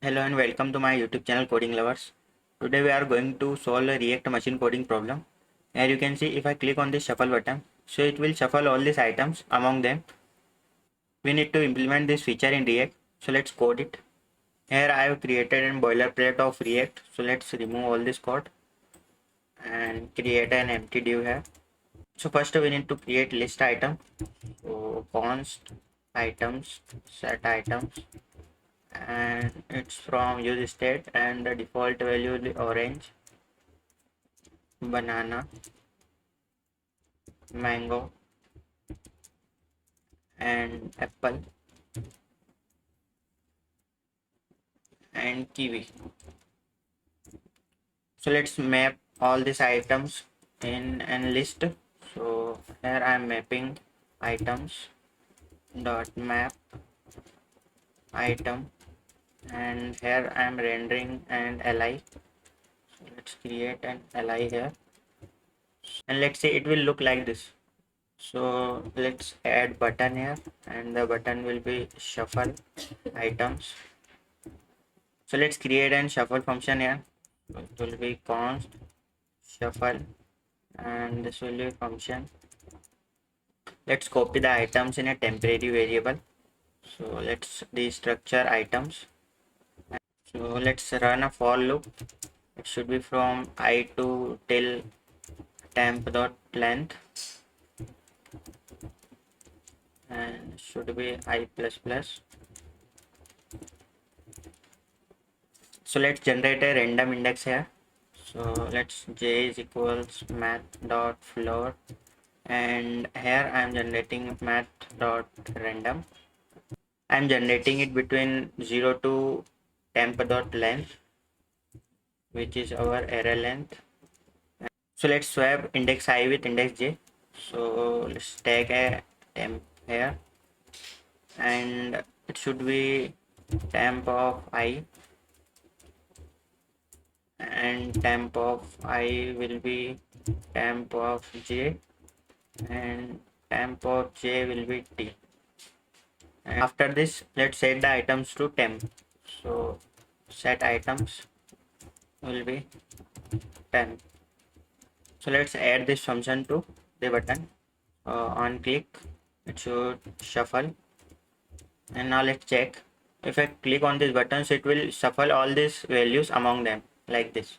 Hello and welcome to my YouTube channel Coding Lovers. Today we are going to solve a React machine coding problem. Here you can see if I click on this shuffle button, so it will shuffle all these items among them. We need to implement this feature in React, so let's code it. Here I have created a boilerplate of React, so let's remove all this code and create an empty div here. So first we need to create list item. So const items set items, and it's from use state, and the default value will be orange, banana, mango, and apple, and kiwi. So let's map all these items in an list. So here I am mapping items dot map item, and here I am rendering an li. So let's create an li here, and let's say it will look like this. So let's add button here, and the button will be shuffle items. So let's create an shuffle function here. So it will be const shuffle, and this will be function. Let's copy the items in a temporary variable. So let's destructure items. So let's run a for loop. It should be from I to till temp dot length, and should be I plus plus. So let's generate a random index here. So let's j is equals math dot floor, and here I am generating math dot random. I am generating it between 0 to temp dot length, which is our array length. So let's swap index I with index j. So let's take a temp here, and it should be temp of I, and temp of I will be temp of j, and temp of j will be t. And after this, let's set the items to temp. So set items will be temp. So let's add this function to the button. On click, it should shuffle, and now let's check. If I click on this button, so it will shuffle all these values among them like this.